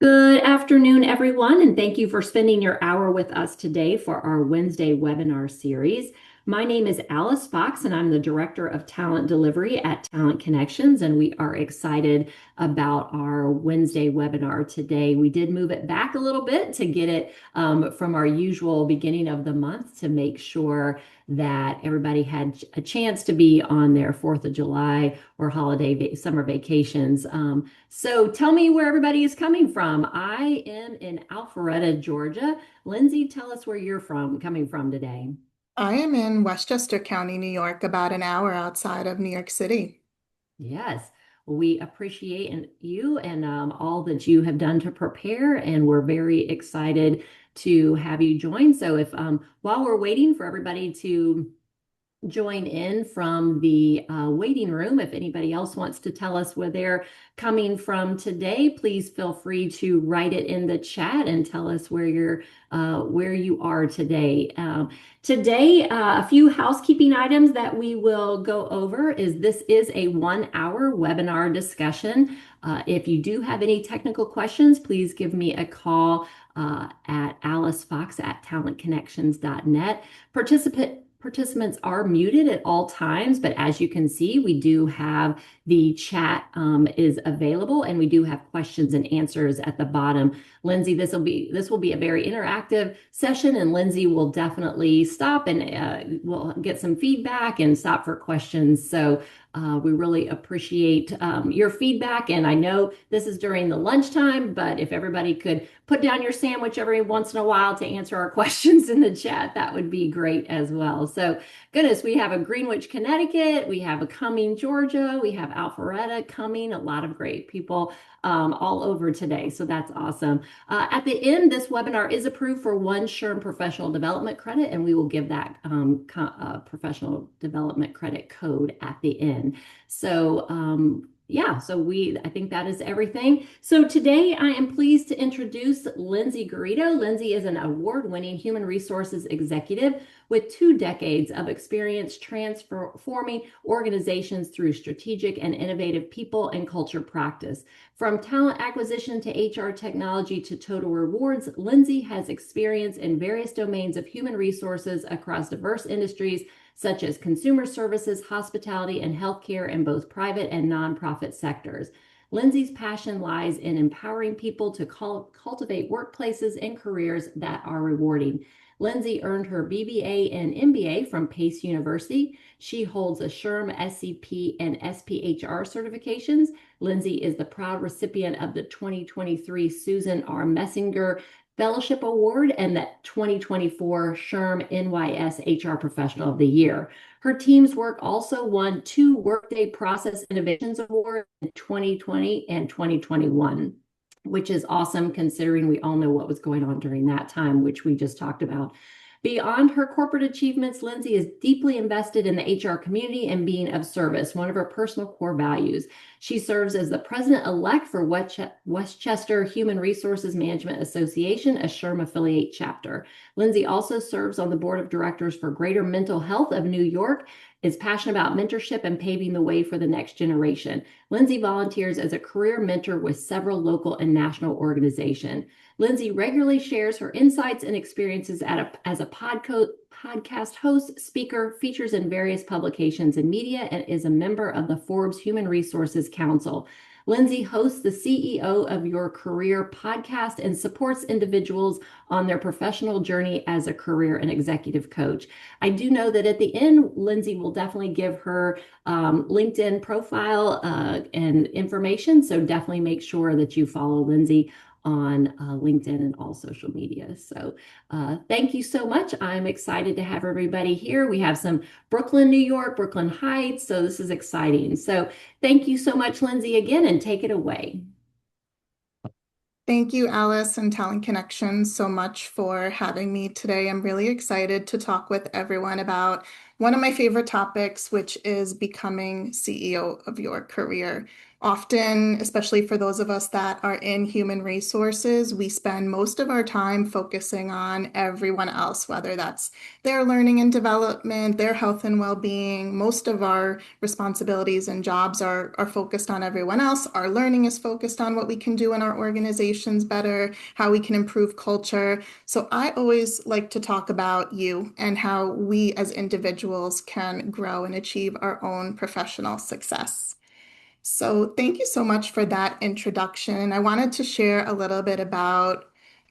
Good afternoon, everyone, and thank you for spending your hour with us today for our Wednesday webinar series. My name is Alice Fox, and I'm the Director of Talent Delivery at Talent Connections, and we are excited about our Wednesday webinar today. We did move it back a little bit to get it from our usual beginning of the month to make sure that everybody had a chance to be on their 4th of July or summer vacations. So tell me where everybody is coming from. I am in Alpharetta, Georgia. Lindsay, tell us where you're coming from today. I am in Westchester County, New York, about an hour outside of New York City. Yes, we appreciate you and all that you have done to prepare, and we're very excited to have you join. So if while we're waiting for everybody to join in from the waiting room. If anybody else wants to tell us where they're coming from today, please feel free to write it in the chat and tell us where you are today. Today, a few housekeeping items that we will go over is this is a 1 hour webinar discussion. If you do have any technical questions, please give me a call at alicefox@talentconnections.net. Participants are muted at all times, but as you can see, we do have the chat is available, and we do have questions and answers at the bottom. Lindsay, this will be a very interactive session, and Lindsay will definitely stop and we'll get some feedback and stop for questions. So we really appreciate your feedback. And I know this is during the lunchtime, but if everybody could put down your sandwich every once in a while to answer our questions in the chat, that would be great as well. So, goodness, we have a Greenwich, Connecticut, we have a Cumming, Georgia, we have Alpharetta coming, a lot of great people all over today. So that's awesome. At the end, this webinar is approved for one SHRM professional development credit, and we will give that professional development credit code at the end. So, yeah, I think that is everything. So today I am pleased to introduce Lindsey Garito. Lindsey is an award-winning human resources executive with 2 decades of experience transforming organizations through strategic and innovative people and culture practice. From talent acquisition to HR technology to total rewards, Lindsey has experience in various domains of human resources across diverse industries such as consumer services, hospitality, and healthcare in both private and nonprofit sectors. Lindsey's passion lies in empowering people to cultivate workplaces and careers that are rewarding. Lindsey earned her BBA and MBA from Pace University. She holds a SHRM, SCP, and SPHR certifications. Lindsey is the proud recipient of the 2023 Susan R. Messinger Fellowship Award and the 2024 SHRM NYS HR Professional of the Year. Her team's work also won 2 Workday Process Innovations Awards in 2020 and 2021, which is awesome considering we all know what was going on during that time, which we just talked about. Beyond her corporate achievements, Lindsey is deeply invested in the HR community and being of service, one of her personal core values. She serves as the president-elect for Westchester Human Resources Management Association, a SHRM affiliate chapter. Lindsey also serves on the board of directors for Greater Mental Health of New York, is passionate about mentorship and paving the way for the next generation. Lindsey volunteers as a career mentor with several local and national organizations. Lindsey regularly shares her insights and experiences as a podcast host, speaker, features in various publications and media, and is a member of the Forbes Human Resources Council. Lindsey hosts the CEO of Your Career podcast and supports individuals on their professional journey as a career and executive coach. I do know that at the end, Lindsey will definitely give her LinkedIn profile and information. So definitely make sure that you follow Lindsey on LinkedIn and all social media. So thank you so much. I'm excited to have everybody here. We have some Brooklyn, New York, Brooklyn Heights. So this is exciting. So thank you so much, Lindsey, again, and take it away. Thank you, Alice and Talent Connections, so much for having me today. I'm really excited to talk with everyone about one of my favorite topics, which is becoming CEO of your career. Often, especially for those of us that are in human resources, we spend most of our time focusing on everyone else, whether that's their learning and development, their health and well-being. Most of our responsibilities and jobs are focused on everyone else. Our learning is focused on what we can do in our organizations better, how we can improve culture. So I always like to talk about you and how we as individuals can grow and achieve our own professional success. So thank you so much for that introduction. I wanted to share a little bit about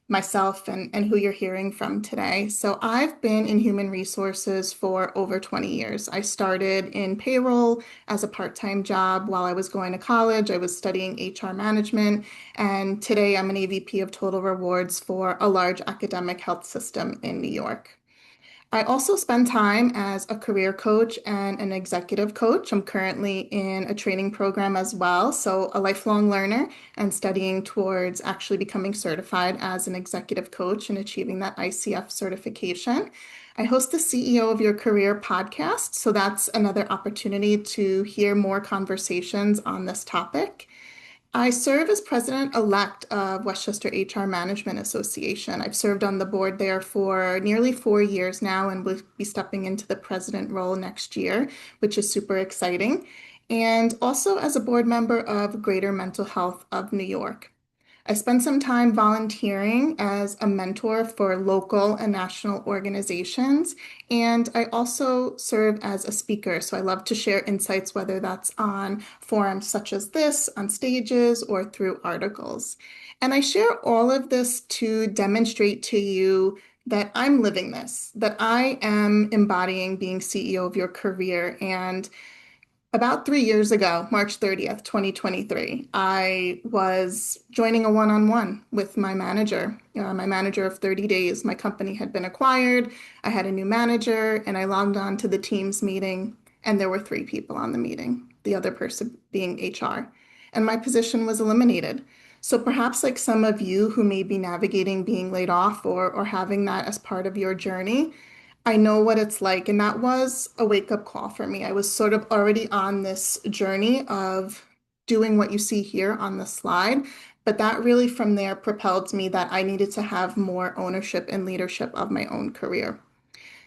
myself and who you're hearing from today. So I've been in human resources for over 20 years. I started in payroll as a part-time job while I was going to college. I was studying HR management, and today I'm an AVP of Total Rewards for a large academic health system in New York. I also spend time as a career coach and an executive coach. I'm currently in a training program as well, so a lifelong learner and studying towards actually becoming certified as an executive coach and achieving that ICF certification. I host the CEO of Your Career podcast, so that's another opportunity to hear more conversations on this topic. I serve as president-elect of Westchester HR Management Association. I've served on the board there for nearly 4 years now and will be stepping into the president role next year, which is super exciting. And also as a board member of Greater Mental Health of New York. I spent some time volunteering as a mentor for local and national organizations, and I also serve as a speaker. So I love to share insights, whether that's on forums such as this, on stages, or through articles. And I share all of this to demonstrate to you that I'm living this, that I am embodying being CEO of your career. And about 3 years ago, March 30th, 2023, I was joining a one-on-one with my manager of 30 days. My company had been acquired. I had a new manager, and I logged on to the Teams meeting, and there were three people on the meeting, the other person being HR. And my position was eliminated. So perhaps like some of you who may be navigating being laid off or having that as part of your journey, I know what it's like, and that was a wake-up call for me. I was sort of already on this journey of doing what you see here on the slide, but that really from there propelled me that I needed to have more ownership and leadership of my own career.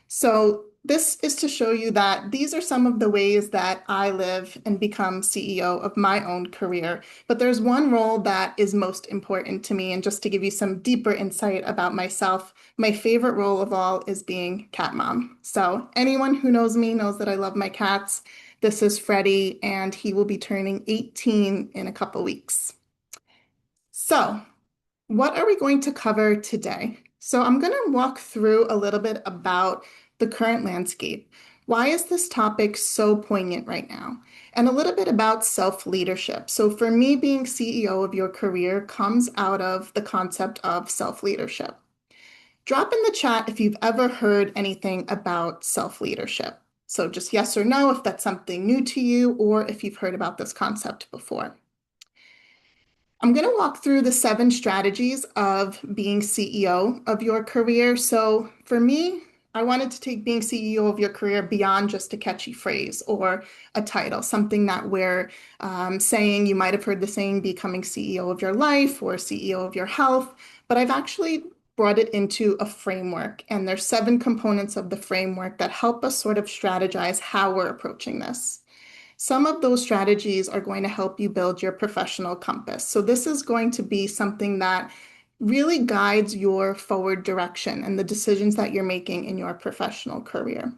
So this is to show you that these are some of the ways that I live and become CEO of my own career. But there's one role that is most important to me. And just to give you some deeper insight about myself, my favorite role of all is being cat mom. So anyone who knows me knows that I love my cats. This is Freddie, and he will be turning 18 in a couple weeks. So what are we going to cover today? So I'm going to walk through a little bit about the current landscape. Why is this topic so poignant right now? And a little bit about self-leadership. So for me, being CEO of your career comes out of the concept of self-leadership. Drop in the chat if you've ever heard anything about self-leadership. So just yes or no if that's something new to you or if you've heard about this concept before. I'm going to walk through the 7 strategies of being CEO of your career. So for me, I wanted to take being CEO of your career beyond just a catchy phrase or a title, something that we're saying. You might have heard the saying, becoming CEO of your life or CEO of your health, but I've actually brought it into a framework. And there's 7 components of the framework that help us sort of strategize how we're approaching this. Some of those strategies are going to help you build your professional compass. So this is going to be something that really guides your forward direction and the decisions that you're making in your professional career.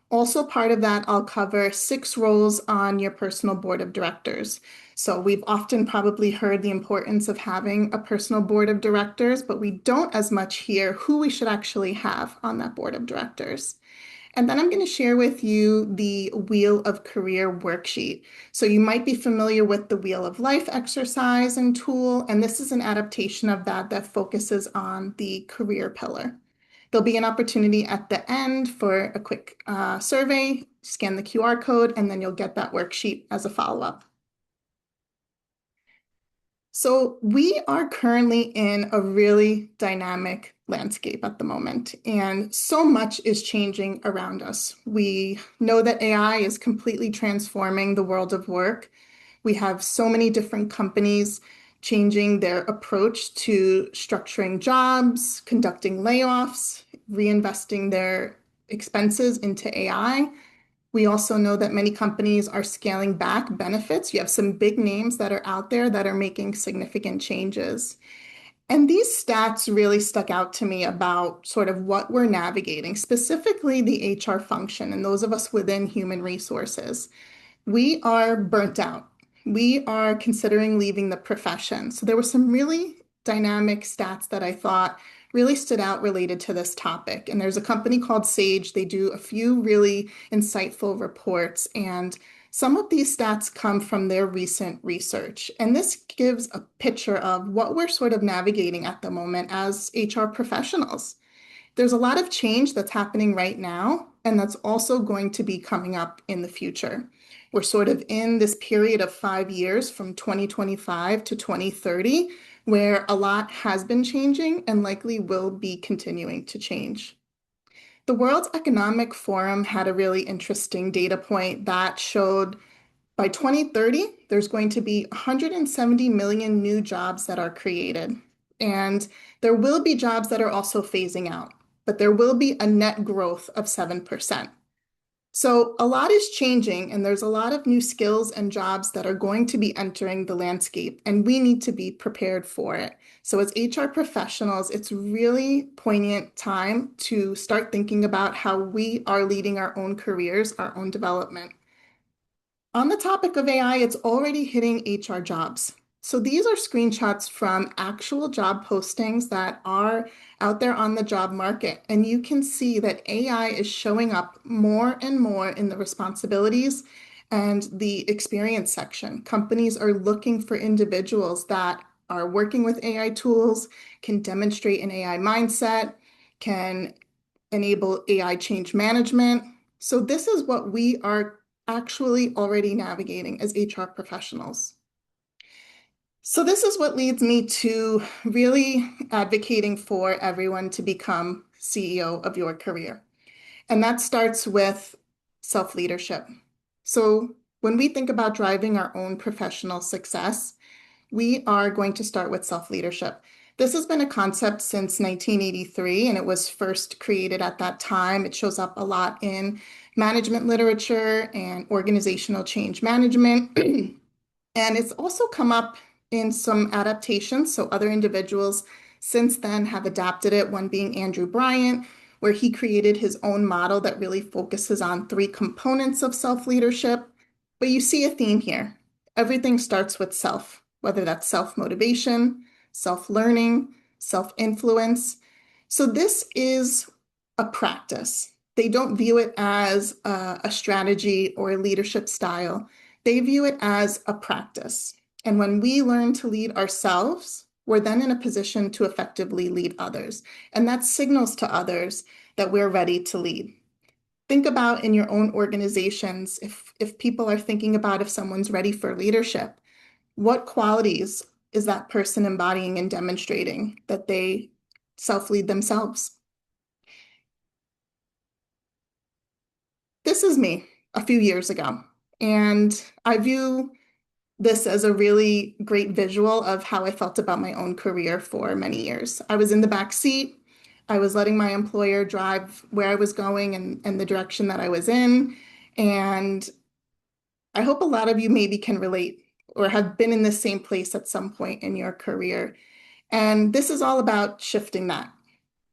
Also part of that, I'll cover 6 roles on your personal board of directors. So we've often probably heard the importance of having a personal board of directors, but we don't as much hear who we should actually have on that board of directors. And then I'm going to share with you the Wheel of Career worksheet. So you might be familiar with the Wheel of Life exercise and tool, and this is an adaptation of that focuses on the career pillar. There'll be an opportunity at the end for a quick survey, scan the QR code, and then you'll get that worksheet as a follow-up. So we are currently in a really dynamic landscape at the moment, and so much is changing around us. We know that AI is completely transforming the world of work. We have so many different companies changing their approach to structuring jobs, conducting layoffs, reinvesting their expenses into AI. We also know that many companies are scaling back benefits. You have some big names that are out there that are making significant changes. And these stats really stuck out to me about sort of what we're navigating, specifically the HR function and those of us within human resources. We are burnt out. We are considering leaving the profession. So there were some really dynamic stats that I thought really stood out related to this topic. And there's a company called Sage. They do a few really insightful reports, and some of these stats come from their recent research. And this gives a picture of what we're sort of navigating at the moment as HR professionals. There's a lot of change that's happening right now, and that's also going to be coming up in the future. We're sort of in this period of 5 years from 2025 to 2030, where a lot has been changing and likely will be continuing to change. The World Economic Forum had a really interesting data point that showed by 2030, there's going to be 170 million new jobs that are created. And there will be jobs that are also phasing out, but there will be a net growth of 7%. So a lot is changing, and there's a lot of new skills and jobs that are going to be entering the landscape, and we need to be prepared for it. So as HR professionals, it's really poignant time to start thinking about how we are leading our own careers, our own development. On the topic of AI, it's already hitting HR jobs. So these are screenshots from actual job postings that are out there on the job market. And you can see that AI is showing up more and more in the responsibilities and the experience section. Companies are looking for individuals that are working with AI tools, can demonstrate an AI mindset, can enable AI change management. So this is what we are actually already navigating as HR professionals. So this is what leads me to really advocating for everyone to become CEO of your career. And that starts with self-leadership. So when we think about driving our own professional success, we are going to start with self-leadership. This has been a concept since 1983, and it was first created at that time. It shows up a lot in management literature and organizational change management. And it's also come up in some adaptations. So other individuals since then have adapted it, one being Andrew Bryant, where he created his own model that really focuses on three components of self-leadership. But you see a theme here. Everything starts with self, whether that's self-motivation, self-learning, self-influence. So this is a practice. They don't view it as a strategy or a leadership style. They view it as a practice. And when we learn to lead ourselves, we're then in a position to effectively lead others. And that signals to others that we're ready to lead. Think about in your own organizations, if people are thinking about if someone's ready for leadership, what qualities is that person embodying and demonstrating that they self-lead themselves? This is me a few years ago, and I view this as a really great visual of how I felt about my own career for many years. I was in the back seat. I was letting my employer drive where I was going and the direction that I was in. And I hope a lot of you maybe can relate or have been in the same place at some point in your career. And this is all about shifting that,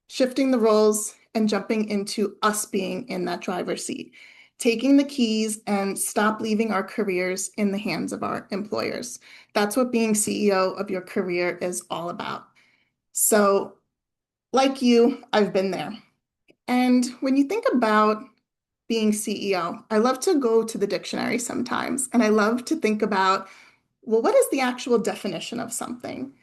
shifting the roles and jumping into us being in that driver's seat, taking the keys and stop leaving our careers in the hands of our employers. That's what being CEO of your career is all about. So, like you, I've been there. And when you think about being CEO, I love to go to the dictionary sometimes, and I love to think about, well, what is the actual definition of something?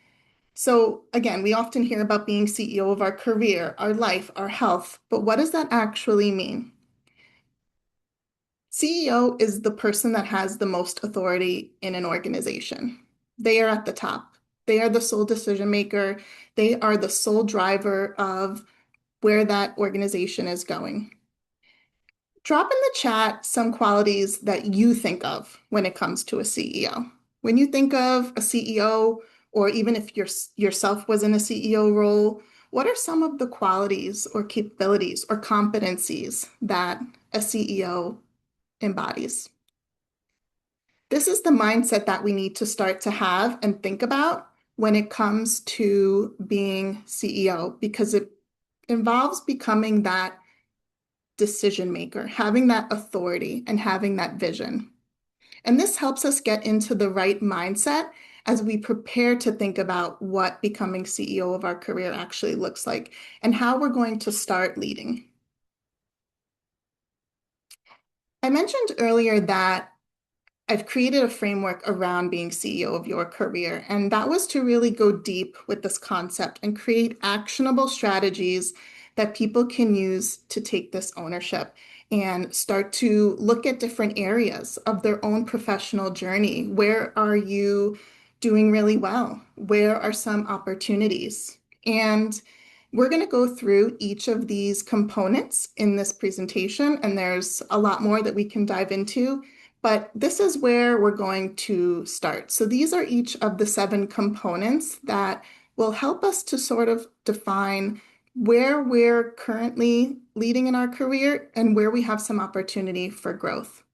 So again, we often hear about being CEO of our career, our life, our health, but what does that actually mean? CEO is the person that has the most authority in an organization. They are at the top. They are the sole decision maker. They are the sole driver of where that organization is going. Drop in the chat some qualities that you think of when it comes to a CEO. When you think of a CEO, or even if yourself was in a CEO role, what are some of the qualities or capabilities or competencies that a CEO embodies? This is the mindset that we need to start to have and think about when it comes to being CEO, because it involves becoming that decision maker, having that authority and having that vision. And this helps us get into the right mindset as we prepare to think about what becoming CEO of our career actually looks like and how we're going to start leading. I mentioned earlier that I've created a framework around being CEO of your career, and that was to really go deep with this concept and create actionable strategies that people can use to take this ownership and start to look at different areas of their own professional journey. Where are you doing really well? Where are some opportunities? And we're going to go through each of these components in this presentation, and there's a lot more that we can dive into. But this is where we're going to start. So these are each of the 7 components that will help us to sort of define where we're currently leading in our career and where we have some opportunity for growth.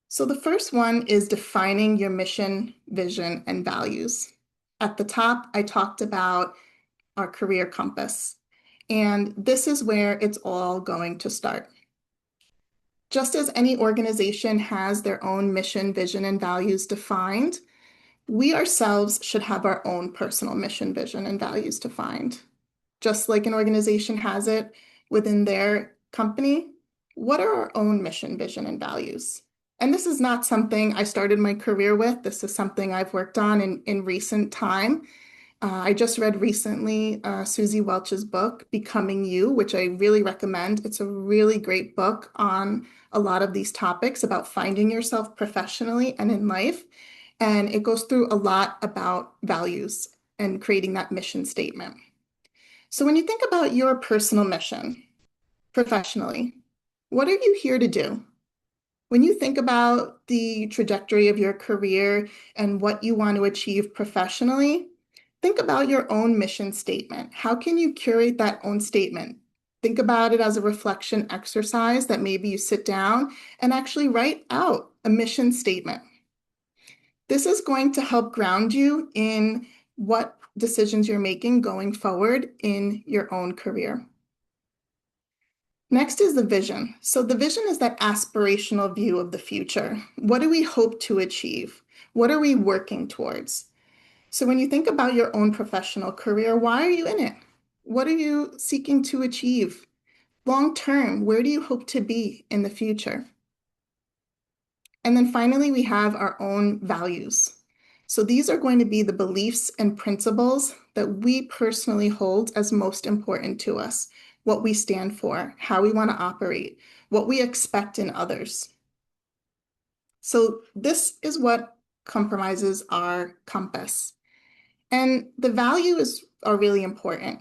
So the first one is defining your mission, vision, and values. At the top, I talked about our career compass, and this is where it's all going to start. Just as any organization has their own mission, vision, and values defined, we ourselves should have our own personal mission, vision, and values defined. Just like an organization has it within their company, what are our own mission, vision, and values? And this is not something I started my career with. This is something I've worked on in recent time. I just read recently Susie Welch's book, Becoming You, which I really recommend. It's a really great book on a lot of these topics about finding yourself professionally and in life. And it goes through a lot about values and creating that mission statement. So when you think about your personal mission professionally, what are you here to do? When you think about the trajectory of your career and what you want to achieve professionally, think about your own mission statement. How can you curate that own statement? Think about it as a reflection exercise that maybe you sit down and actually write out a mission statement. This is going to help ground you in what decisions you're making going forward in your own career. Next is the vision. So the vision is that aspirational view of the future. What do we hope to achieve? What are we working towards? So when you think about your own professional career, why are you in it? What are you seeking to achieve? Long term, where do you hope to be in the future? And then finally, we have our own values. So these are going to be the beliefs and principles that we personally hold as most important to us, what we stand for, how we want to operate, what we expect in others. So this is what compromises our compass. And the values are really important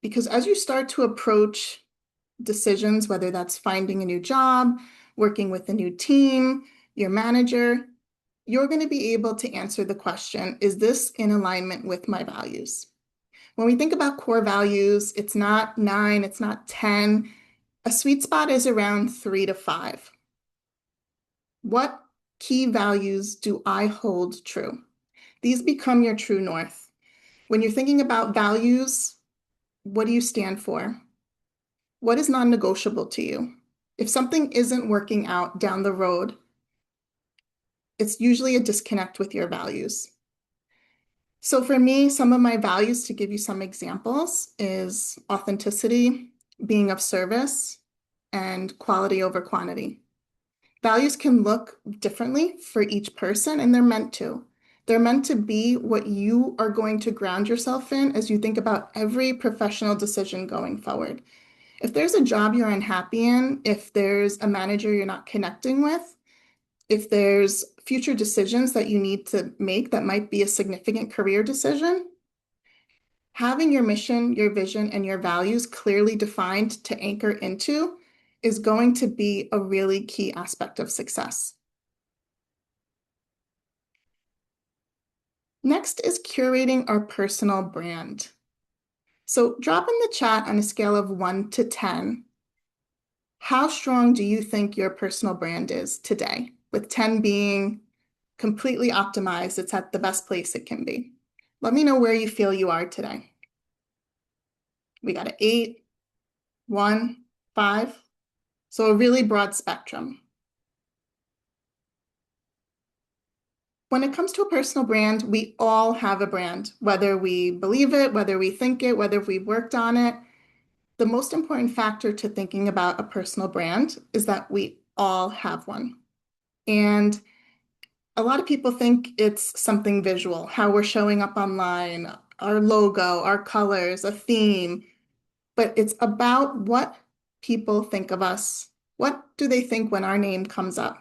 because as you start to approach decisions, whether that's finding a new job, working with a new team, your manager, you're going to be able to answer the question, is this in alignment with my values? When we think about core values, it's not 9, it's not 10. A sweet spot is around 3 to 5. What key values do I hold true? These become your true north. When you're thinking about values, what do you stand for? What is non-negotiable to you? If something isn't working out down the road, it's usually a disconnect with your values. So for me, some of my values, to give you some examples, is authenticity, being of service, and quality over quantity. Values can look differently for each person, and they're meant to. They're meant to be what you are going to ground yourself in as you think about every professional decision going forward. If there's a job you're unhappy in, if there's a manager you're not connecting with, if there's future decisions that you need to make that might be a significant career decision, having your mission, your vision, and your values clearly defined to anchor into is going to be a really key aspect of success. Next is curating our personal brand. So drop in the chat on a scale of 1 to 10. How strong do you think your personal brand is today? With 10 being completely optimized, it's at the best place it can be. Let me know where you feel you are today. We got an 8, 1, 5. So a really broad spectrum. When it comes to a personal brand, we all have a brand, whether we believe it, whether we think it, whether we've worked on it. The most important factor to thinking about a personal brand is that we all have one. And a lot of people think it's something visual, how we're showing up online, our logo, our colors, a theme, but it's about what people think of us. What do they think when our name comes up?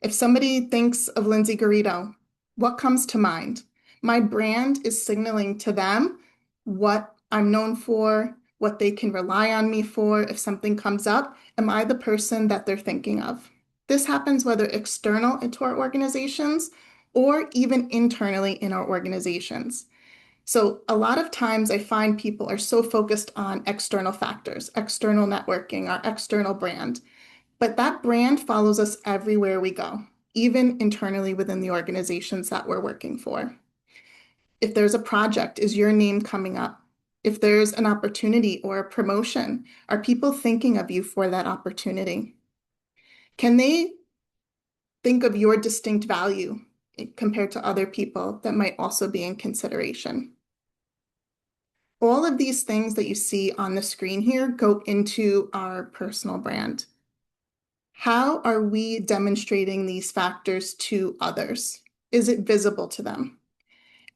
If somebody thinks of Lindsey Garito, what comes to mind? My brand is signaling to them what I'm known for, what they can rely on me for. If something comes up, am I the person that they're thinking of? This happens whether external into our organizations or even internally in our organizations. So a lot of times I find people are so focused on external factors, external networking, our external brand. But that brand follows us everywhere we go, even internally within the organizations that we're working for. If there's a project, is your name coming up? If there's an opportunity or a promotion, are people thinking of you for that opportunity? Can they think of your distinct value compared to other people that might also be in consideration? All of these things that you see on the screen here go into our personal brand. How are we demonstrating these factors to others? Is it visible to them?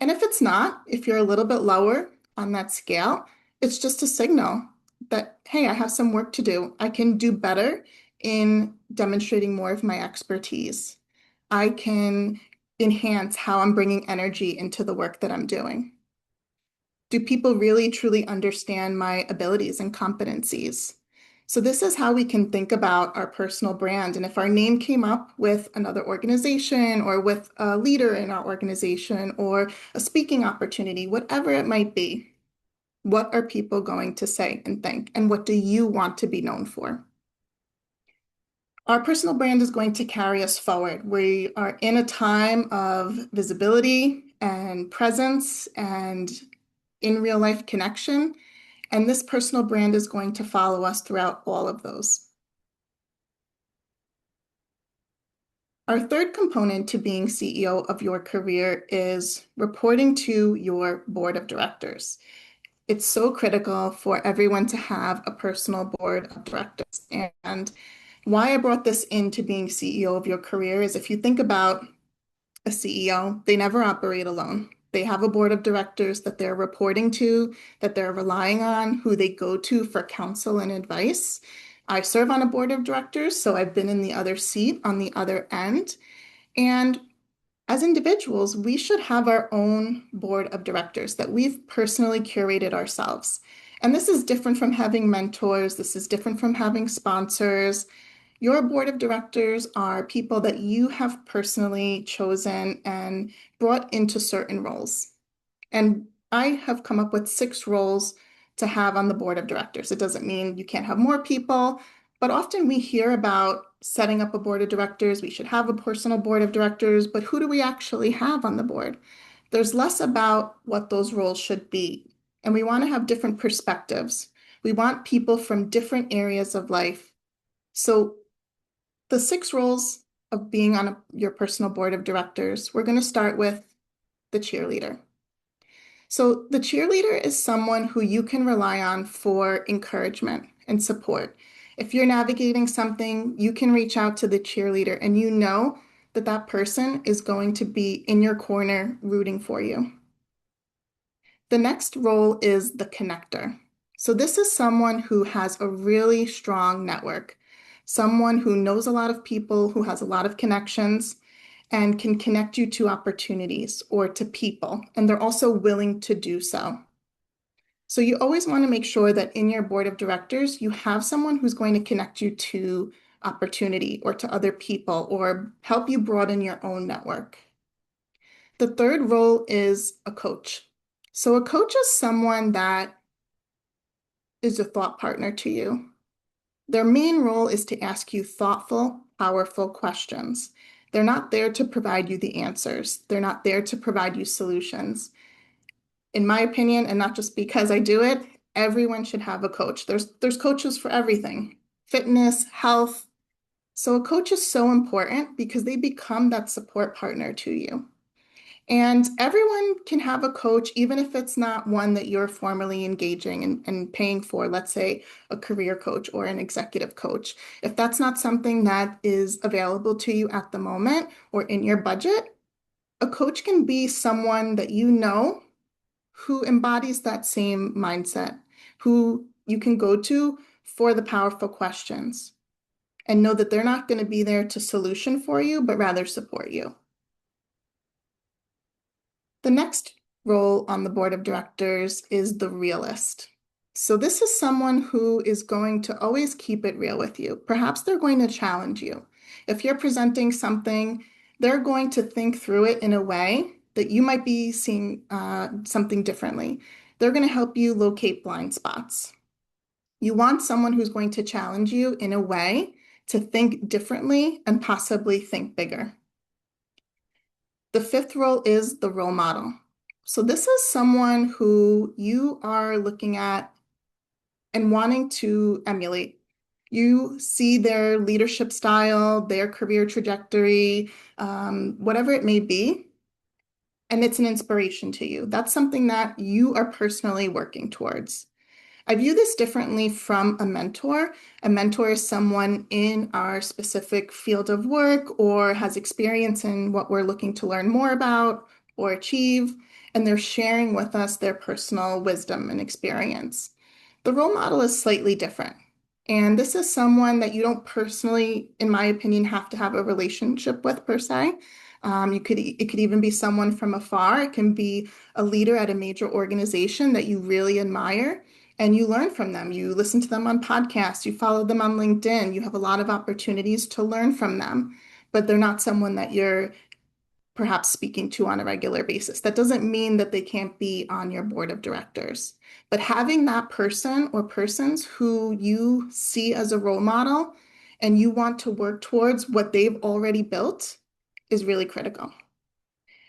And if it's not, if you're a little bit lower on that scale, it's just a signal that, hey, I have some work to do. I can do better in demonstrating more of my expertise. I can enhance how I'm bringing energy into the work that I'm doing. Do people really truly understand my abilities and competencies? So this is how we can think about our personal brand. And if our name came up with another organization or with a leader in our organization or a speaking opportunity, whatever it might be, what are people going to say and think? And what do you want to be known for? Our personal brand is going to carry us forward. We are in a time of visibility and presence and in real life connection. And this personal brand is going to follow us throughout all of those. Our third component to being CEO of your career is reporting to your board of directors. It's so critical for everyone to have a personal board of directors. And why I brought this into being CEO of your career is if you think about a CEO, they never operate alone. They have a board of directors that they're reporting to, that they're relying on, who they go to for counsel and advice. I serve on a board of directors, so I've been in the other seat on the other end. And as individuals, we should have our own board of directors that we've personally curated ourselves. And this is different from having mentors. This is different from having sponsors. Your board of directors are people that you have personally chosen and brought into certain roles. And I have come up with 6 roles to have on the board of directors. It doesn't mean you can't have more people, but often we hear about setting up a board of directors. We should have a personal board of directors, but who do we actually have on the board? There's less about what those roles should be. And we want to have different perspectives. We want people from different areas of life. So the 6 roles of being on your personal board of directors, we're going to start with the cheerleader. So the cheerleader is someone who you can rely on for encouragement and support. If you're navigating something, you can reach out to the cheerleader and you know that that person is going to be in your corner rooting for you. The next role is the connector. So this is someone who has a really strong network, someone who knows a lot of people, who has a lot of connections, and can connect you to opportunities or to people. And they're also willing to do so. So you always want to make sure that in your board of directors, you have someone who's going to connect you to opportunity or to other people or help you broaden your own network. The third role is a coach. So a coach is someone that is a thought partner to you. Their main role is to ask you thoughtful, powerful questions. They're not there to provide you the answers. They're not there to provide you solutions. In my opinion, and not just because I do it, everyone should have a coach. There's coaches for everything, fitness, health. So a coach is so important because they become that support partner to you. And everyone can have a coach, even if it's not one that you're formally engaging and paying for, let's say a career coach or an executive coach. If that's not something that is available to you at the moment or in your budget, a coach can be someone that you know who embodies that same mindset, who you can go to for the powerful questions and know that they're not going to be there to solution for you, but rather support you. The next role on the board of directors is the realist. So this is someone who is going to always keep it real with you. Perhaps they're going to challenge you. If you're presenting something, they're going to think through it in a way that you might be seeing something differently. They're going to help you locate blind spots. You want someone who's going to challenge you in a way to think differently and possibly think bigger. The fifth role is the role model. So this is someone who you are looking at and wanting to emulate. You see their leadership style, their career trajectory, whatever it may be, and it's an inspiration to you. That's something that you are personally working towards. I view this differently from a mentor. A mentor is someone in our specific field of work or has experience in what we're looking to learn more about or achieve, and they're sharing with us their personal wisdom and experience. The role model is slightly different. And this is someone that you don't personally, in my opinion, have to have a relationship with per se. It could even be someone from afar. It can be a leader at a major organization that you really admire and you learn from them. You listen to them on podcasts, you follow them on LinkedIn, you have a lot of opportunities to learn from them, but they're not someone that you're perhaps speaking to on a regular basis. That doesn't mean that they can't be on your board of directors. But having that person or persons who you see as a role model and you want to work towards what they've already built is really critical.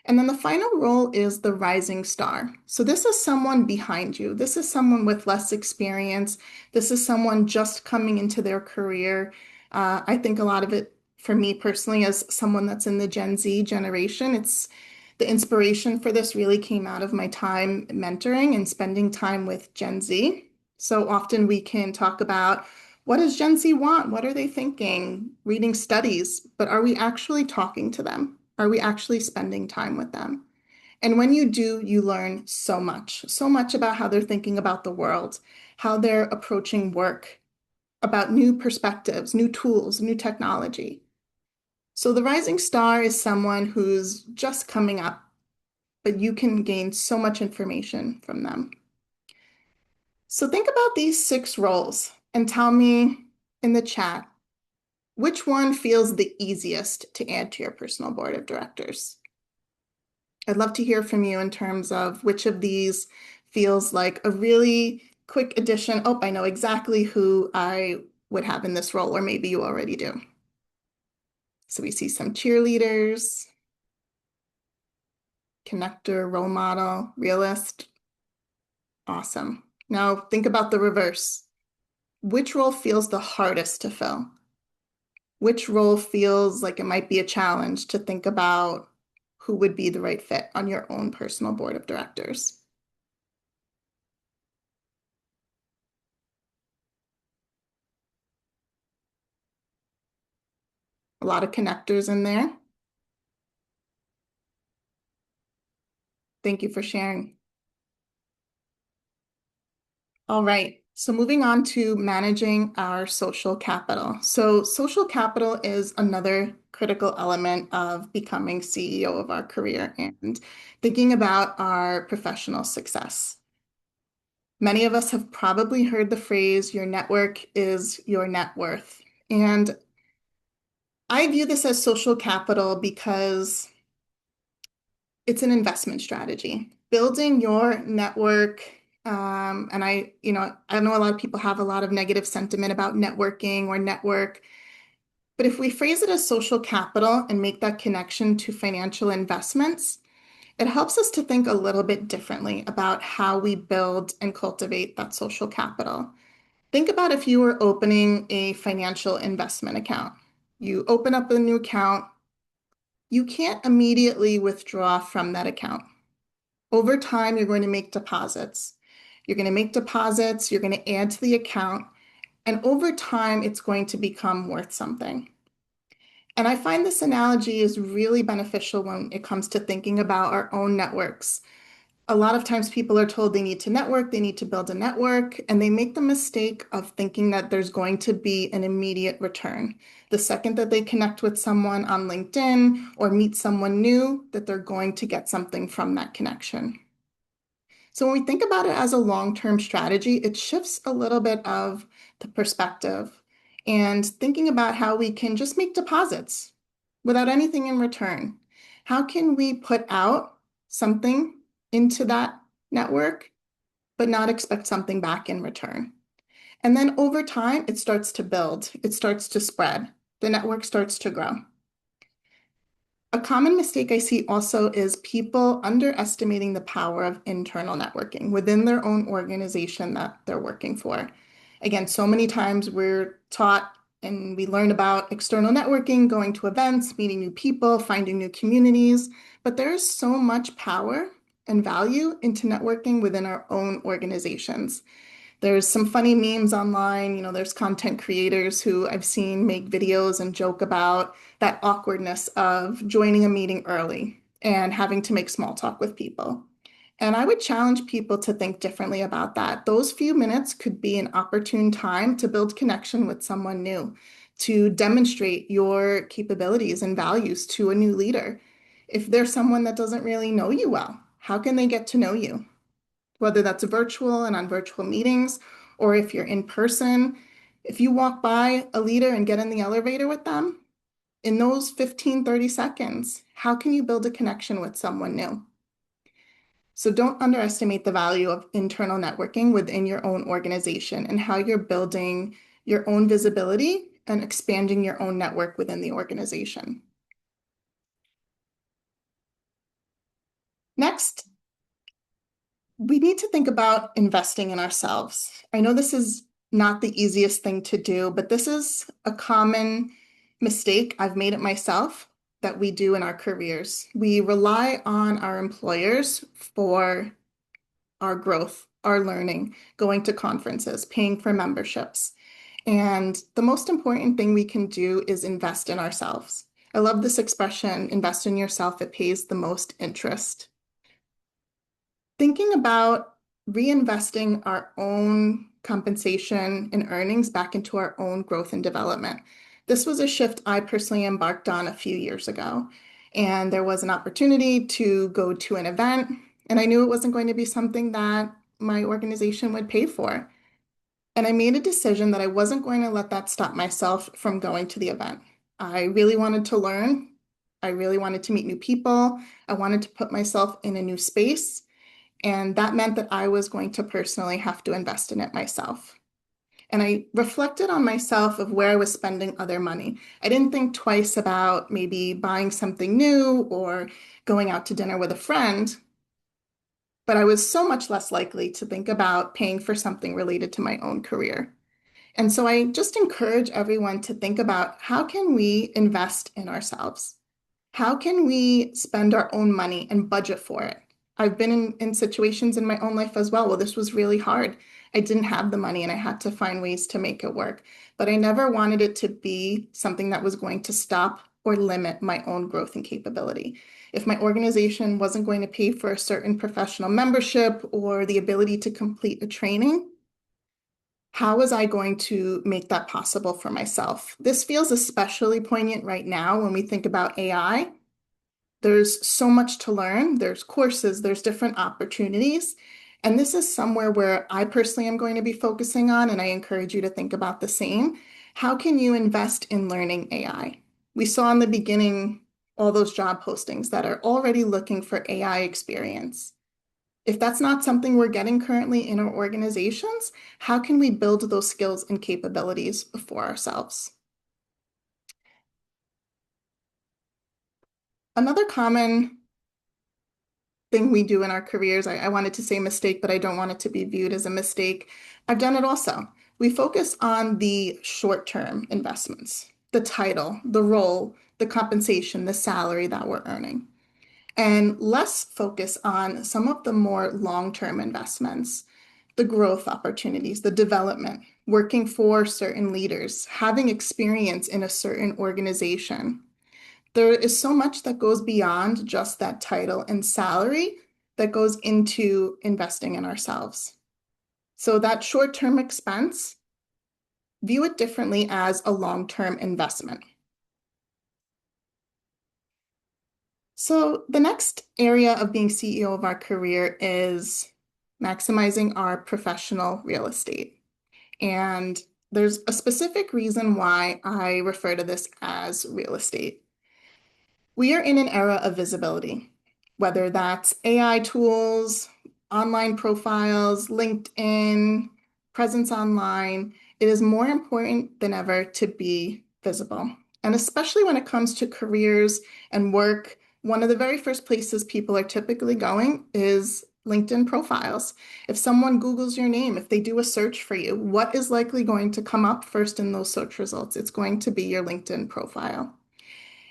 And then the final role is the rising star. So this is someone behind you. This is someone with less experience. This is someone just coming into their career. I think a lot of it for me personally, as someone that's in the Gen Z generation, it's the inspiration for this really came out of my time mentoring and spending time with Gen Z. So often we can talk about what does Gen Z want? What are they thinking? Reading studies, but are we actually talking to them? Are we actually spending time with them? And when you do, you learn so much about how they're thinking about the world, how they're approaching work, about new perspectives, new tools, new technology. So the rising star is someone who's just coming up, but you can gain so much information from them. So think about these 6 roles and tell me in the chat, which one feels the easiest to add to your personal board of directors? I'd love to hear from you in terms of which of these feels like a really quick addition. Oh, I know exactly who I would have in this role, or maybe you already do. So we see some cheerleaders, connector, role model, realist. Awesome. Now think about the reverse. Which role feels the hardest to fill? Which role feels like it might be a challenge to think about who would be the right fit on your own personal board of directors? A lot of connectors in there. Thank you for sharing. All right. So moving on to managing our social capital. So social capital is another critical element of becoming CEO of our career and thinking about our professional success. Many of us have probably heard the phrase, your network is your net worth. And I view this as social capital because it's an investment strategy. Building your network, and I know a lot of people have a lot of negative sentiment about networking or network, but if we phrase it as social capital and make that connection to financial investments, it helps us to think a little bit differently about how we build and cultivate that social capital. Think about if you were opening a financial investment account. You open up a new account, you can't immediately withdraw from that account. Over time, you're going to make deposits. You're going to make deposits, you're going to add to the account, and over time, it's going to become worth something. And I find this analogy is really beneficial when it comes to thinking about our own networks. A lot of times people are told they need to network, they need to build a network, and they make the mistake of thinking that there's going to be an immediate return. The second that they connect with someone on LinkedIn or meet someone new, that they're going to get something from that connection. So when we think about it as a long-term strategy, it shifts a little bit of the perspective and thinking about how we can just make deposits without anything in return. How can we put out something into that network, but not expect something back in return? And then over time, it starts to build, it starts to spread, the network starts to grow. A common mistake I see also is people underestimating the power of internal networking within their own organization that they're working for. Again, so many times we're taught and we learn about external networking, going to events, meeting new people, finding new communities, but there's so much power and value into networking within our own organizations. There's some funny memes online. There's content creators who I've seen make videos and joke about that awkwardness of joining a meeting early and having to make small talk with people. And I would challenge people to think differently about that. Those few minutes could be an opportune time to build connection with someone new, to demonstrate your capabilities and values to a new leader. If there's someone that doesn't really know you well, how can they get to know you? Whether that's virtual and on virtual meetings, or if you're in person, if you walk by a leader and get in the elevator with them, in those 15, 30 seconds, how can you build a connection with someone new? So don't underestimate the value of internal networking within your own organization and how you're building your own visibility and expanding your own network within the organization. Next, we need to think about investing in ourselves. I know this is not the easiest thing to do, but this is a common mistake. I've made it myself that we do in our careers. We rely on our employers for our growth, our learning, going to conferences, paying for memberships. And the most important thing we can do is invest in ourselves. I love this expression, invest in yourself, it pays the most interest. Thinking about reinvesting our own compensation and earnings back into our own growth and development. This was a shift I personally embarked on a few years ago. And there was an opportunity to go to an event, and I knew it wasn't going to be something that my organization would pay for. And I made a decision that I wasn't going to let that stop myself from going to the event. I really wanted to learn. I really wanted to meet new people. I wanted to put myself in a new space. And that meant that I was going to personally have to invest in it myself. And I reflected on myself of where I was spending other money. I didn't think twice about maybe buying something new or going out to dinner with a friend, but I was so much less likely to think about paying for something related to my own career. And so I just encourage everyone to think about how can we invest in ourselves? How can we spend our own money and budget for it? I've been in situations in my own life as well. Well, this was really hard. I didn't have the money and I had to find ways to make it work. But I never wanted it to be something that was going to stop or limit my own growth and capability. If my organization wasn't going to pay for a certain professional membership or the ability to complete a training, how was I going to make that possible for myself? This feels especially poignant right now when we think about AI. There's so much to learn. There's courses, there's different opportunities. And this is somewhere where I personally am going to be focusing on, and I encourage you to think about the same. How can you invest in learning AI? We saw in the beginning all those job postings that are already looking for AI experience. If that's not something we're getting currently in our organizations, how can we build those skills and capabilities for ourselves? Another common thing we do in our careers, I wanted to say mistake, but I don't want it to be viewed as a mistake. I've done it also. We focus on the short-term investments, the title, the role, the compensation, the salary that we're earning, and less focus on some of the more long-term investments, the growth opportunities, the development, working for certain leaders, having experience in a certain organization. There is so much that goes beyond just that title and salary that goes into investing in ourselves. So that short-term expense, view it differently as a long-term investment. So the next area of being CEO of our career is maximizing our professional real estate. And there's a specific reason why I refer to this as real estate. We are in an era of visibility, whether that's AI tools, online profiles, LinkedIn, presence online. It is more important than ever to be visible. And especially when it comes to careers and work, one of the very first places people are typically going is LinkedIn profiles. If someone Googles your name, if they do a search for you, what is likely going to come up first in those search results? It's going to be your LinkedIn profile.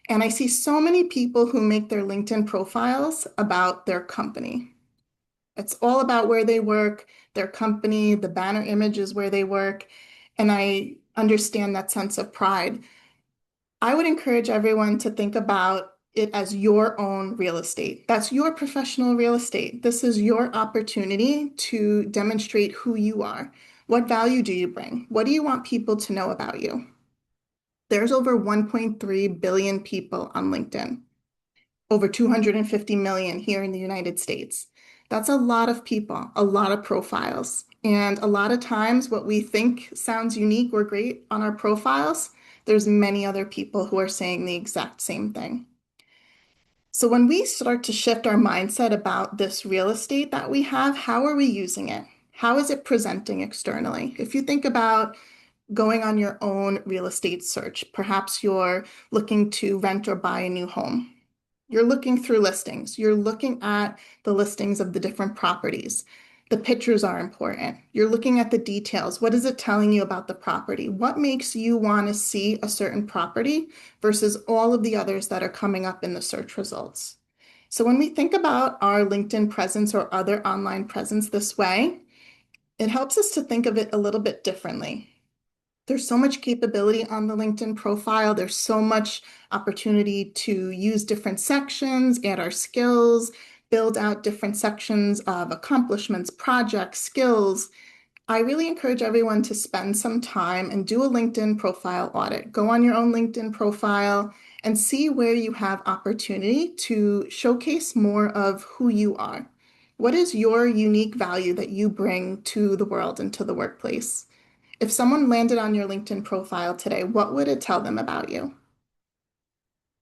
And I see so many people who make their LinkedIn profiles about their company. It's all about where they work, their company, the banner images where they work. And I understand that sense of pride. I would encourage everyone to think about it as your own real estate. That's your professional real estate. This is your opportunity to demonstrate who you are. What value do you bring? What do you want people to know about you? There's over 1.3 billion people on LinkedIn, over 250 million here in the United States. That's a lot of people, a lot of profiles. And a lot of times what we think sounds unique or great on our profiles, there's many other people who are saying the exact same thing. So when we start to shift our mindset about this real estate that we have, how are we using it? How is it presenting externally? If you think about going on your own real estate search, perhaps you're looking to rent or buy a new home. You're looking through listings. You're looking at the listings of the different properties. The pictures are important. You're looking at the details. What is it telling you about the property? What makes you want to see a certain property versus all of the others that are coming up in the search results? So when we think about our LinkedIn presence or other online presence this way, it helps us to think of it a little bit differently. There's so much capability on the LinkedIn profile. There's so much opportunity to use different sections, add our skills, build out different sections of accomplishments, projects, skills. I really encourage everyone to spend some time and do a LinkedIn profile audit. Go on your own LinkedIn profile and see where you have opportunity to showcase more of who you are. What is your unique value that you bring to the world and to the workplace? If someone landed on your LinkedIn profile today, what would it tell them about you?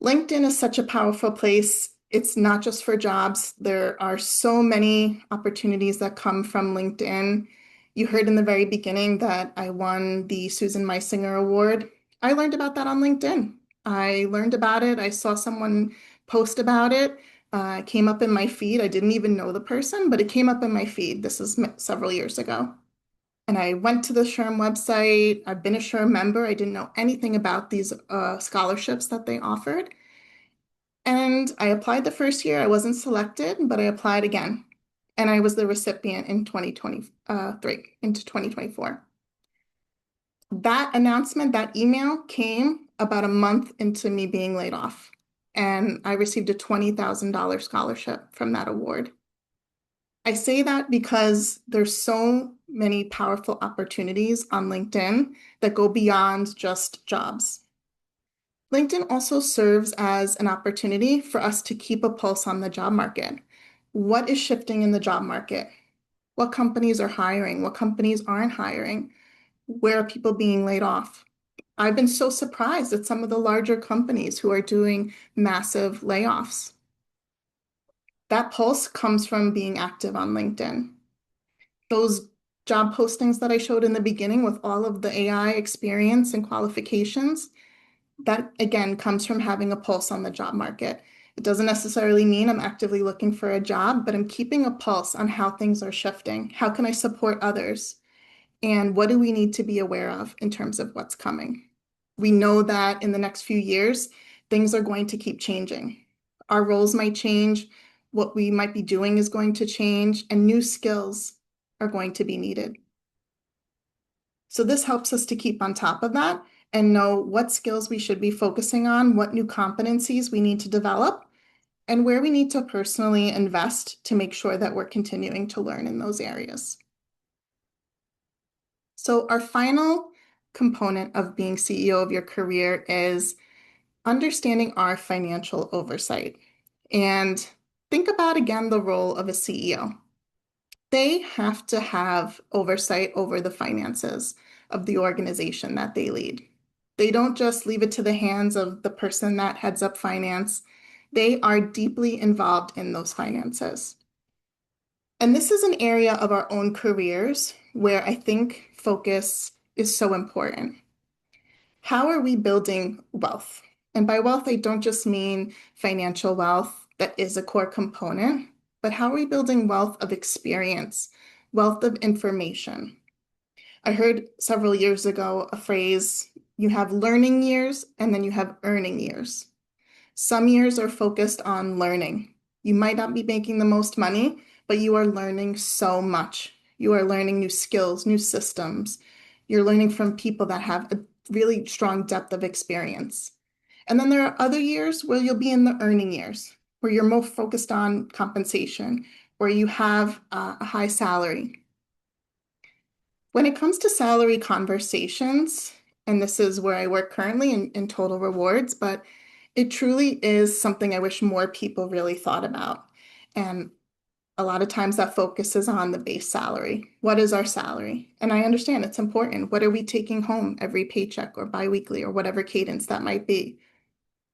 LinkedIn is such a powerful place. It's not just for jobs. There are so many opportunities that come from LinkedIn. You heard in the very beginning that I won the Susan Meisinger Award. I learned about that on LinkedIn. I learned about it. I saw someone post about it. It came up in my feed. I didn't even know the person, but it came up in my feed. This is several years ago. And I went to the SHRM website. I've been a SHRM member. I didn't know anything about these scholarships that they offered. And I applied the first year. I wasn't selected, but I applied again. And I was the recipient in 2023 into 2024. That announcement, that email came about a month into me being laid off. And I received a $20,000 scholarship from that award. I say that because there's so many powerful opportunities on LinkedIn that go beyond just jobs. LinkedIn also serves as an opportunity for us to keep a pulse on the job market. What is shifting in the job market? What companies are hiring? What companies aren't hiring? Where are people being laid off? I've been so surprised at some of the larger companies who are doing massive layoffs. That pulse comes from being active on LinkedIn. Those job postings that I showed in the beginning with all of the AI experience and qualifications, that again comes from having a pulse on the job market. It doesn't necessarily mean I'm actively looking for a job, but I'm keeping a pulse on how things are shifting. How can I support others? And what do we need to be aware of in terms of what's coming? We know that in the next few years, things are going to keep changing. Our roles might change, what we might be doing is going to change, and new skills are going to be needed. So this helps us to keep on top of that and know what skills we should be focusing on, what new competencies we need to develop, and where we need to personally invest to make sure that we're continuing to learn in those areas. So our final component of being CEO of your career is understanding our financial oversight. And think about again the role of a CEO. They have to have oversight over the finances of the organization that they lead. They don't just leave it to the hands of the person that heads up finance. They are deeply involved in those finances. And this is an area of our own careers where I think focus is so important. How are we building wealth? And by wealth, I don't just mean financial wealth that is a core component, but how are we building wealth of experience, wealth of information? I heard several years ago a phrase, you have learning years and then you have earning years. Some years are focused on learning. You might not be making the most money, but you are learning so much. You are learning new skills, new systems. You're learning from people that have a really strong depth of experience. And then there are other years where you'll be in the earning years, where you're more focused on compensation, where you have a high salary. When it comes to salary conversations, and this is where I work currently in total rewards, but it truly is something I wish more people really thought about. And a lot of times that focuses on the base salary. What is our salary? And I understand it's important. What are we taking home every paycheck or biweekly or whatever cadence that might be?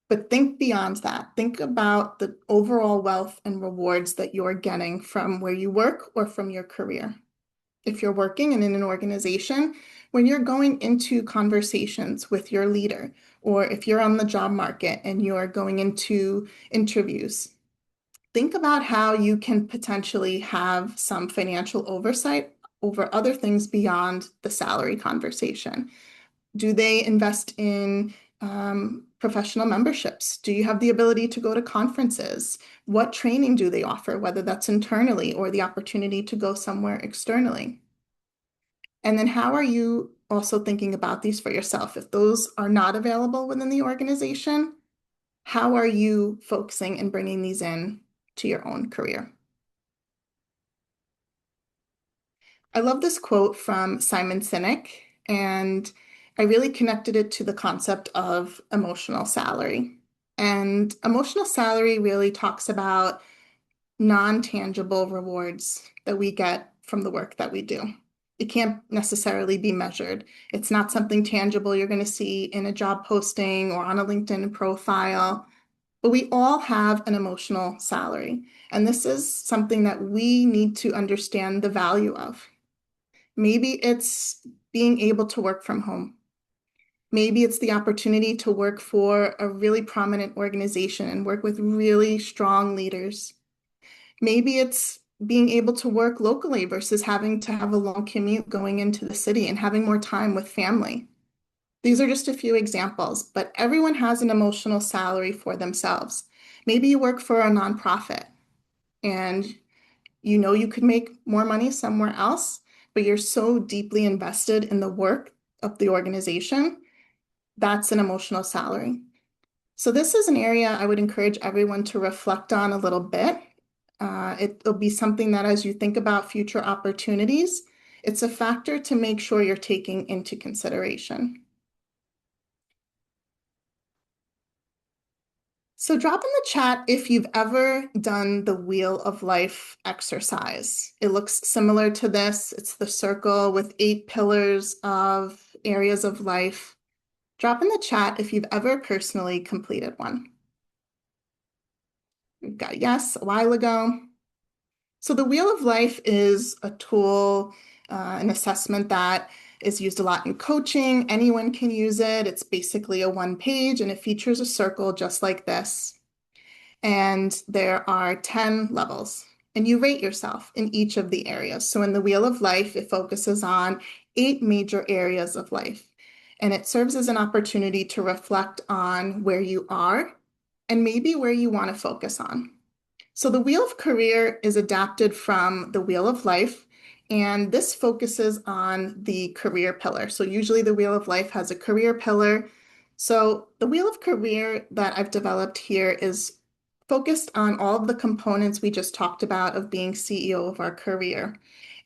But think beyond that. Think about the overall wealth and rewards that you're getting from where you work or from your career. If you're working and in an organization, when you're going into conversations with your leader, or if you're on the job market and you're going into interviews, think about how you can potentially have some financial oversight over other things beyond the salary conversation. Do they invest in professional memberships? Do you have the ability to go to conferences? What training do they offer, whether that's internally or the opportunity to go somewhere externally? And then how are you also thinking about these for yourself? If those are not available within the organization, how are you focusing and bringing these in to your own career? I love this quote from Simon Sinek, and I really connected it to the concept of emotional salary. And emotional salary really talks about non-tangible rewards that we get from the work that we do. It can't necessarily be measured. It's not something tangible you're going to see in a job posting or on a LinkedIn profile. But we all have an emotional salary. And this is something that we need to understand the value of. Maybe it's being able to work from home. Maybe it's the opportunity to work for a really prominent organization and work with really strong leaders. Maybe it's being able to work locally versus having to have a long commute going into the city and having more time with family. These are just a few examples, but everyone has an emotional salary for themselves. Maybe you work for a nonprofit and you know you could make more money somewhere else, but you're so deeply invested in the work of the organization. That's an emotional salary. So this is an area I would encourage everyone to reflect on a little bit. It'll be something that as you think about future opportunities, it's a factor to make sure you're taking into consideration. So drop in the chat if you've ever done the Wheel of Life exercise. It looks similar to this. It's the circle with 8 pillars of areas of life. Drop in the chat if you've ever personally completed one. We've got yes a while ago. So the Wheel of Life is a tool, an assessment that is used a lot in coaching. Anyone can use it. It's basically a one page and it features a circle just like this. And there are 10 levels, and you rate yourself in each of the areas. So in the Wheel of Life, it focuses on 8 major areas of life, and it serves as an opportunity to reflect on where you are and maybe where you want to focus on. So the Wheel of Career is adapted from the Wheel of Life, and this focuses on the career pillar. So usually the Wheel of Life has a career pillar. So the Wheel of Career that I've developed here is focused on all of the components we just talked about of being CEO of our career.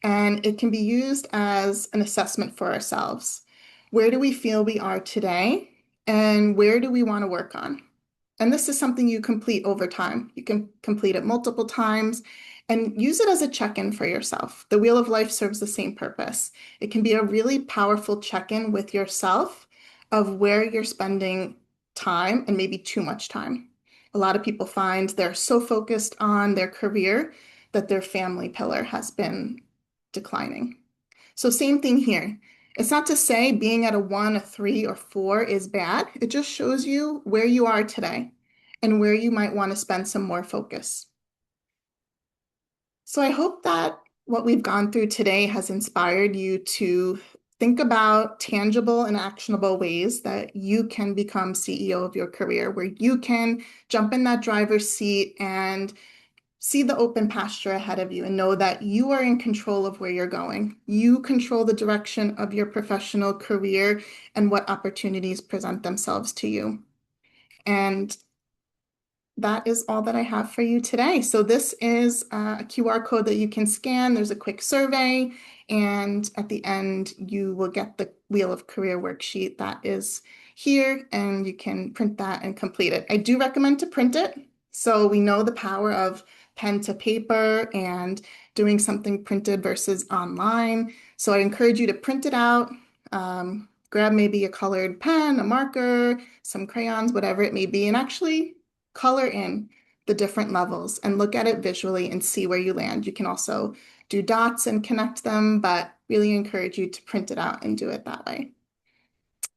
And it can be used as an assessment for ourselves. Where do we feel we are today? And where do we want to work on? And this is something you complete over time. You can complete it multiple times and use it as a check-in for yourself. The Wheel of Life serves the same purpose. It can be a really powerful check-in with yourself of where you're spending time and maybe too much time. A lot of people find they're so focused on their career that their family pillar has been declining. So same thing here. It's not to say being at a 1, a 3, or 4 is bad. It just shows you where you are today and where you might want to spend some more focus. So I hope that what we've gone through today has inspired you to think about tangible and actionable ways that you can become CEO of your career, where you can jump in that driver's seat and see the open pasture ahead of you and know that you are in control of where you're going. You control the direction of your professional career and what opportunities present themselves to you. And that is all that I have for you today. So this is a QR code that you can scan. There's a quick survey, and at the end, you will get the Wheel of Career worksheet that is here, and you can print that and complete it. I do recommend to print it. So we know the power of pen to paper and doing something printed versus online. So I encourage you to print it out, grab maybe a colored pen, a marker, some crayons, whatever it may be, and actually color in the different levels and look at it visually and see where you land. You can also do dots and connect them, but really encourage you to print it out and do it that way.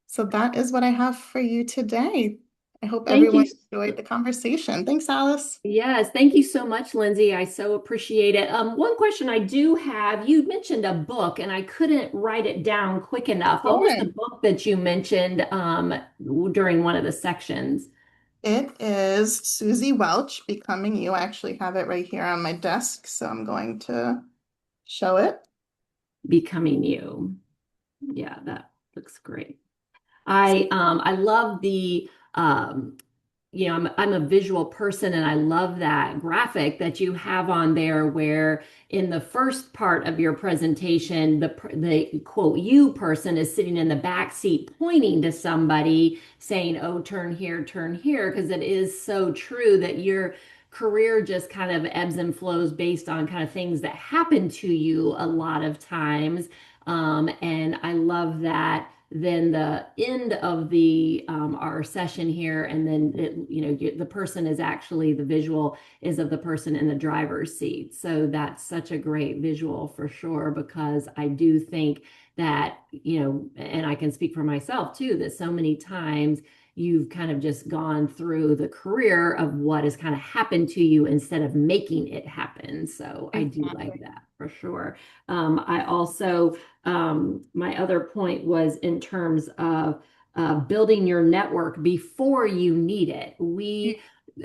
So that is what I have for you today. I hope Thank everyone you. enjoyed the conversation. Thanks, Alice. Yes, thank you so much, Lindsay. I so appreciate it. One question I do have, you mentioned a book and I couldn't write it down quick enough. What was Sure. the book that you mentioned during one of the sections? It is Susie Welch, Becoming You. I actually have it right here on my desk, so I'm going to show it. Becoming You. Yeah, that looks great. I love the I'm a visual person and I love that graphic that you have on there where in the first part of your presentation, the quote you person is sitting in the back seat pointing to somebody saying, "Oh, turn here," because it is so true that your career just kind of ebbs and flows based on kind of things that happen to you a lot of times. And I love that then the end of the our session here, and then the person is actually the visual is of the person in the driver's seat. So that's such a great visual for sure, because I do think that, and I can speak for myself too, that so many times you've kind of just gone through the career of what has kind of happened to you instead of making it happen. So I do like Exactly. that for sure. I also my other point was in terms of building your network before you need it. We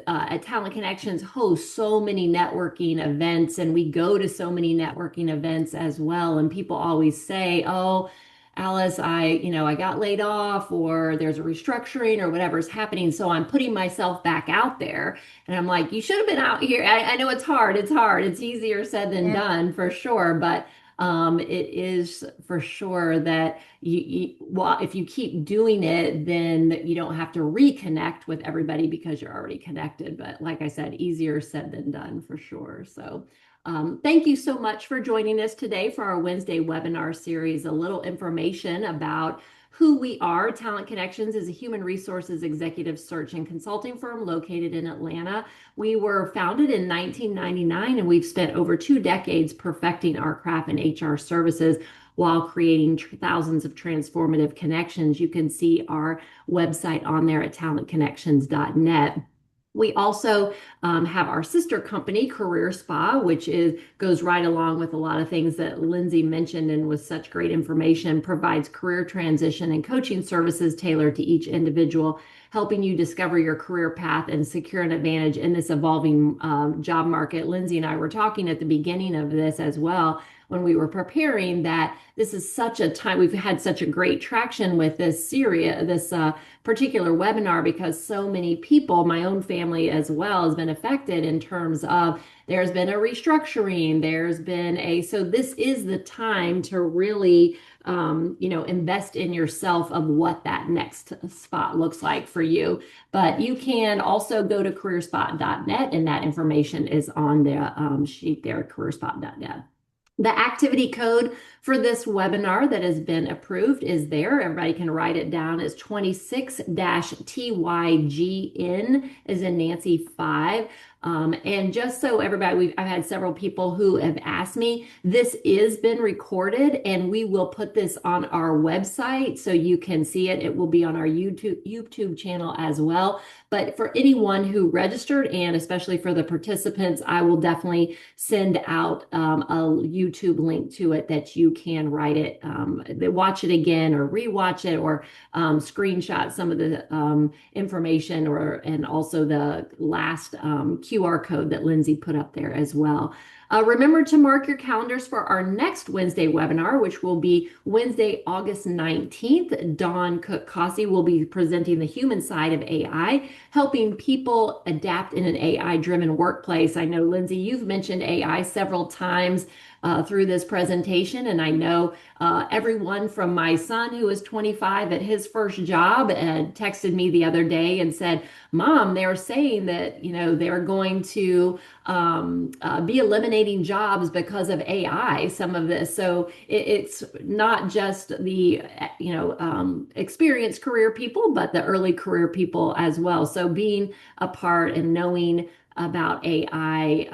at Talent Connections host so many networking events, and we go to so many networking events as well. And people always say, "Oh, Alice, I got laid off, or there's a restructuring, or whatever's happening. So I'm putting myself back out there." And I'm like, you should have been out here. I know it's hard. It's hard. It's easier said than Yeah. done for sure. But it is for sure that well, if you keep doing it, then you don't have to reconnect with everybody because you're already connected. But like I said, easier said than done for sure. So thank you so much for joining us today for our Wednesday webinar series. A little information about who we are. Talent Connections is a human resources executive search and consulting firm located in Atlanta. We were founded in 1999 and we've spent over 2 decades perfecting our craft in HR services while creating thousands of transformative connections. You can see our website on there at talentconnections.net. We also have our sister company, Career Spa, which goes right along with a lot of things that Lindsey mentioned and was such great information, provides career transition and coaching services tailored to each individual, helping you discover your career path and secure an advantage in this evolving job market. Lindsey and I were talking at the beginning of this as well when we were preparing that this is such a time we've had such a great traction with this series, this particular webinar, because so many people, my own family as well, has been affected in terms of there's been a restructuring, so this is the time to really invest in yourself of what that next spot looks like for you. But you can also go to careerspot.net and that information is on the sheet there, careerspot.net. The activity code for this webinar that has been approved is there. Everybody can write it down. It's 26-TYGN as in Nancy 5. And just so everybody, I've had several people who have asked me, this is been recorded and we will put this on our website so you can see it. It will be on our YouTube channel as well. But for anyone who registered and especially for the participants, I will definitely send out a YouTube link to it that you can write it, watch it again or rewatch it or screenshot some of the information and also the last QR code that Lindsey put up there as well. Remember to mark your calendars for our next Wednesday webinar, which will be Wednesday, August 19th. Dawn Cook-Cossey will be presenting the human side of AI, helping people adapt in an AI-driven workplace. I know, Lindsey, you've mentioned AI several times through this presentation, and I know everyone from my son, who is 25 at his first job, texted me the other day and said, Mom, they're saying that, they're going to be eliminating jobs because of AI, some of this. So it's not just the, experienced career people, but the early career people as well. So being a part and knowing about AI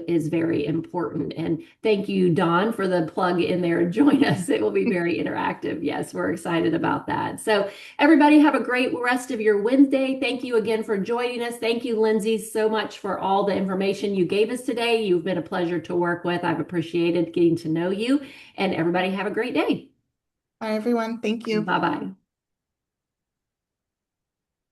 is very important. And thank you, Dawn, for the plug in there. Join us. It will be very interactive. Yes, we're excited about that. So everybody have a great rest of your Wednesday. Thank you again for joining us. Thank you, Lindsey, so much for all the information you gave us today. You've been a pleasure to work with. I've appreciated getting to know you. And everybody have a great day. Bye, everyone. Thank you. Bye-bye.